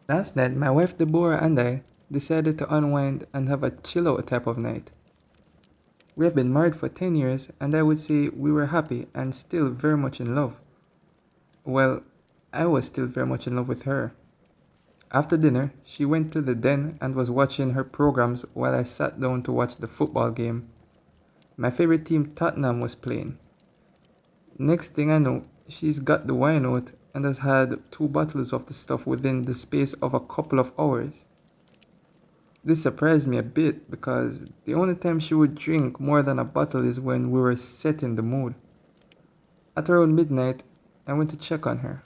Last night, my wife Deborah and I decided to unwind and have a chill out type of night. We have been married for 10 years, and I would say we were happy and still very much in love. Well, I was still very much in love with her. After dinner, she went to the den and was watching her programs while I sat down to watch the football game. My favorite team, Tottenham, was playing. Next thing I know, she's got the wine out and has had 2 bottles of the stuff within the space of a couple of hours. This surprised me a bit because the only time she would drink more than a bottle is when we were set in the mood. At around midnight, I went to check on her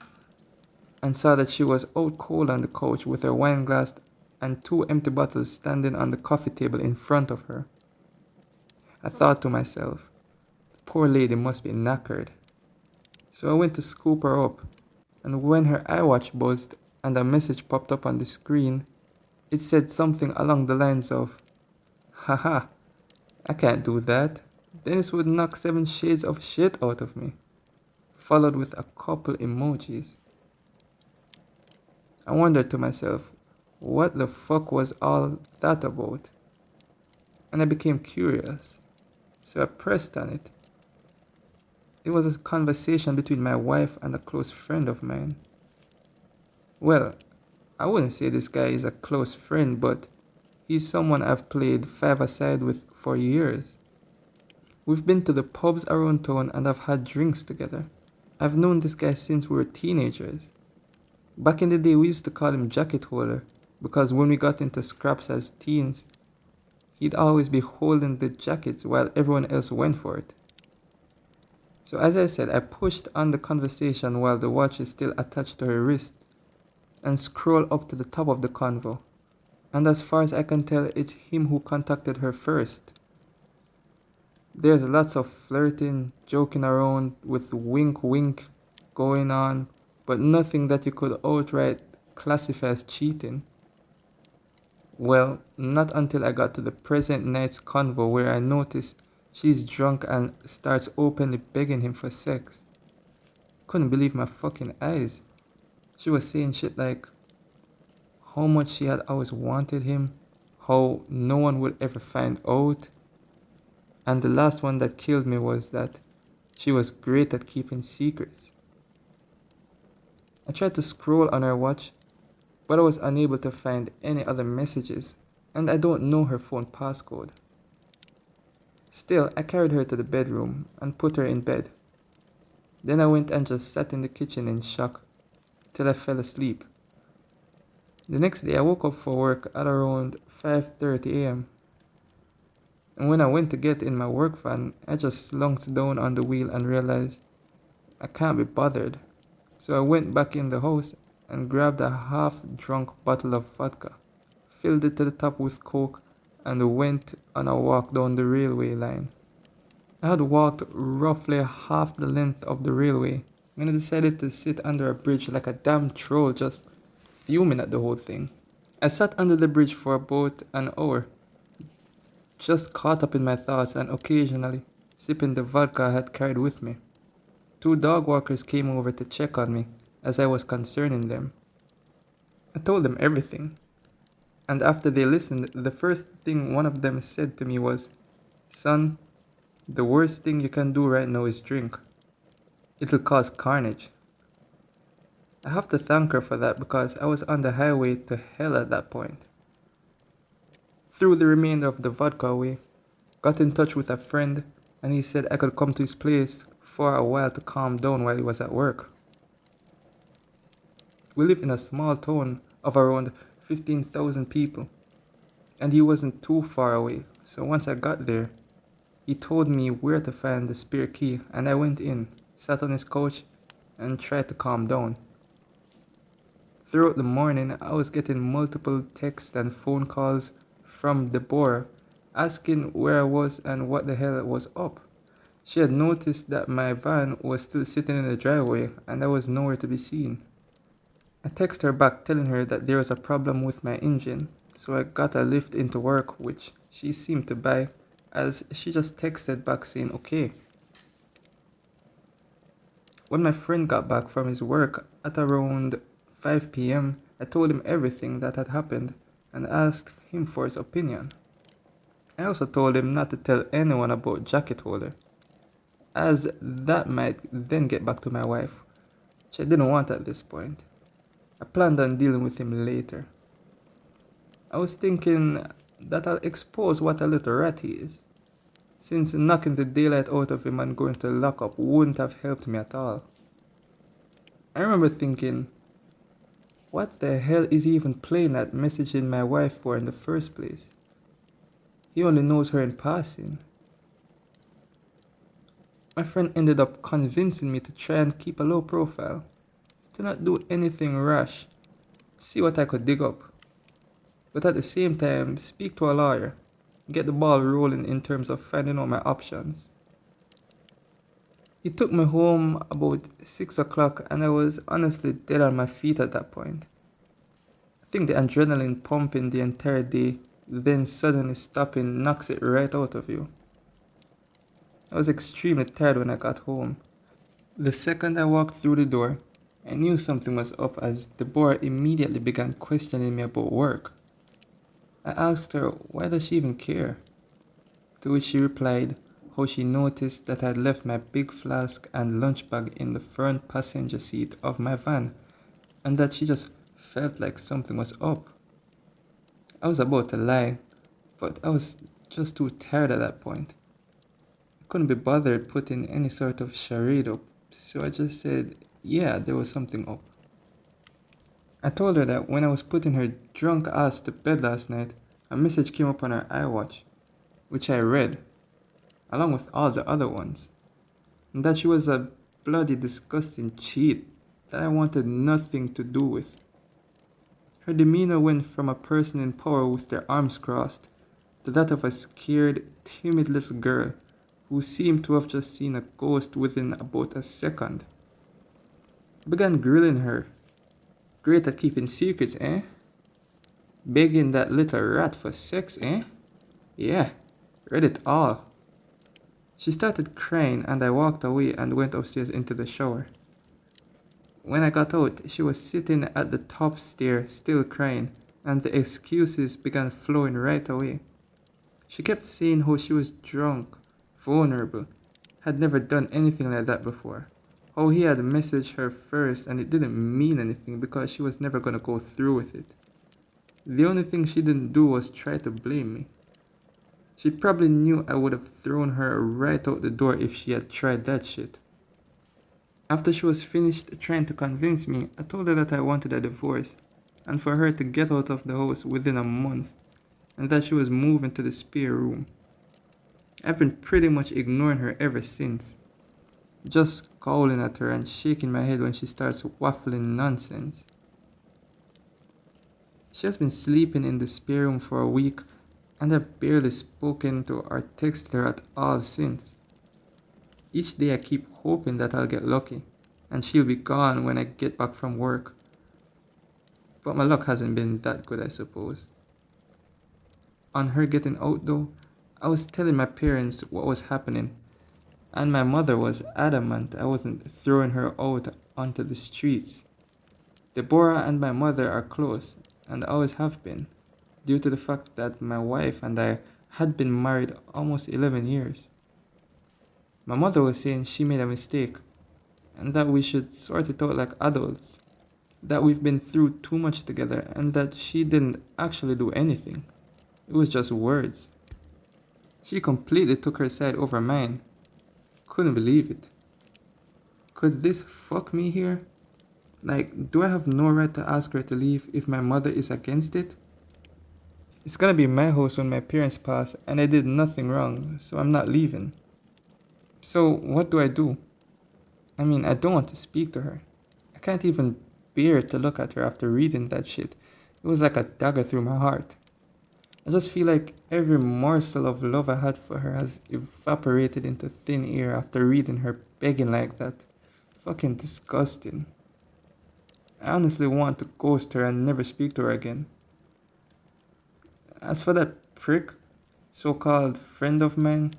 and saw that she was out cold on the couch with her wine glass and 2 empty bottles standing on the coffee table in front of her. I thought to myself, the poor lady must be knackered. So I went to scoop her up, and when her iWatch buzzed and a message popped up on the screen, it said something along the lines of, "Haha, I can't do that. Dennis would knock 7 shades of shit out of me," followed with a couple emojis. I wondered to myself, what the fuck was all that about? And I became curious, so I pressed on it. It was a conversation between my wife and a close friend of mine. Well, I wouldn't say this guy is a close friend, but he's someone I've played five-a-side with for years. We've been to the pubs around town and have had drinks together. I've known this guy since we were teenagers. Back in the day, we used to call him Jacket Holder because when we got into scraps as teens, he'd always be holding the jackets while everyone else went for it. So as I said, I pushed on the conversation while the watch is still attached to her wrist and scroll up to the top of the convo. And as far as I can tell, it's him who contacted her first. There's lots of flirting, joking around with wink wink going on, but nothing that you could outright classify as cheating. Well, not until I got to the present night's convo where I notice she's drunk and starts openly begging him for sex. Couldn't believe my fucking eyes. She was saying shit like how much she had always wanted him, how no one would ever find out, and the last one that killed me was that she was great at keeping secrets. I tried to scroll on her watch, but I was unable to find any other messages, and I don't know her phone passcode. Still, I carried her to the bedroom and put her in bed. Then I went and just sat in the kitchen in shock till I fell asleep. The next day I woke up for work at around 5:30 a.m. And when I went to get in my work van, I just slunked down on the wheel and realized I can't be bothered. So I went back in the house and grabbed a half-drunk bottle of vodka, filled it to the top with Coke, and went on a walk down the railway line. I had walked roughly half the length of the railway when I decided to sit under a bridge like a damn troll, just fuming at the whole thing. I sat under the bridge for about an hour, just caught up in my thoughts and occasionally sipping the vodka I had carried with me. 2 dog walkers came over to check on me as I was concerning them. I told them everything, and after they listened, the first thing one of them said to me was, "Son, the worst thing you can do right now is drink. It'll cause carnage." I have to thank her for that because I was on the highway to hell at that point. Threw the remainder of the vodka away, got in touch with a friend, and he said I could come to his place for a while to calm down while he was at work. We live in a small town of around 15,000 people, and he wasn't too far away, so once I got there, he told me where to find the spare key, and I went in, sat on his couch, and tried to calm down. Throughout the morning, I was getting multiple texts and phone calls from Deborah asking where I was and what the hell was up. She had noticed that my van was still sitting in the driveway and I was nowhere to be seen. I texted her back telling her that there was a problem with my engine, so I got a lift into work, which she seemed to buy, as she just texted back saying okay. When my friend got back from his work at around 5 p.m., I told him everything that had happened and asked him for his opinion. I also told him not to tell anyone about Jacket Holder, as that might then get back to my wife, which I didn't want at this point. I planned on dealing with him later. I was thinking that I'll expose what a little rat he is, since knocking the daylight out of him and going to lockup wouldn't have helped me at all. I remember thinking, what the hell is he even playing that messaging my wife for in the first place? He only knows her in passing. My friend ended up convincing me to try and keep a low profile, to not do anything rash, see what I could dig up, but at the same time speak to a lawyer, get the ball rolling in terms of finding out my options. He took me home about 6 o'clock and I was honestly dead on my feet at that point. I think the adrenaline pumping the entire day, then suddenly stopping, knocks it right out of you. I was extremely tired when I got home. The second I walked through the door, I knew something was up as Deborah immediately began questioning me about work. I asked her why does she even care, to which she replied how she noticed that I had left my big flask and lunch bag in the front passenger seat of my van and that she just felt like something was up. I was about to lie, but I was just too tired at that point. I couldn't be bothered putting any sort of charade up, so I just said, yeah, there was something up. I told her that when I was putting her drunk ass to bed last night, a message came up on her iWatch, which I read, along with all the other ones, and that she was a bloody disgusting cheat that I wanted nothing to do with. Her demeanor went from a person in power with their arms crossed to that of a scared, timid little girl who seemed to have just seen a ghost within about a second. I began grilling her. Great at keeping secrets, eh? Begging that little rat for sex, eh? Yeah, read it all. She started crying and I walked away and went upstairs into the shower. When I got out, she was sitting at the top stair still crying and the excuses began flowing right away. She kept saying how she was drunk, vulnerable, had never done anything like that before. How he had messaged her first and it didn't mean anything because she was never going to go through with it. The only thing she didn't do was try to blame me. She probably knew I would have thrown her right out the door if she had tried that shit. After she was finished trying to convince me, I told her that I wanted a divorce and for her to get out of the house within a month and that she was moving to the spare room. I've been pretty much ignoring her ever since, just scowling at her and shaking my head when she starts waffling nonsense. She has been sleeping in the spare room for a week and I've barely spoken to or texted her at all since. Each day I keep hoping that I'll get lucky and she'll be gone when I get back from work. But my luck hasn't been that good, I suppose. On her getting out though, I was telling my parents what was happening and my mother was adamant I wasn't throwing her out onto the streets. Deborah and my mother are close and always have been, due to the fact that my wife and I had been married almost 11 years. My mother was saying she made a mistake and that we should sort it out like adults, that we've been through too much together and that she didn't actually do anything. It was just words. She completely took her side over mine. Couldn't believe it. Could this fuck me here? Like, do I have no right to ask her to leave if my mother is against it? It's gonna be my house when my parents pass and I did nothing wrong, so I'm not leaving. So what do? I mean, I don't want to speak to her. I can't even bear to look at her after reading that shit. It was like a dagger through my heart. I just feel like every morsel of love I had for her has evaporated into thin air after reading her begging like that. Fucking disgusting. I honestly want to ghost her and never speak to her again. As for that prick, so-called friend of mine,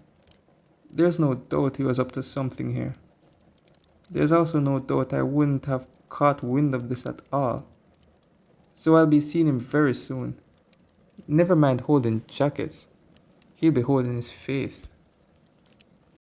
there's no doubt he was up to something here. There's also no doubt I wouldn't have caught wind of this at all. So I'll be seeing him very soon. Never mind holding jackets. He'll be holding his face.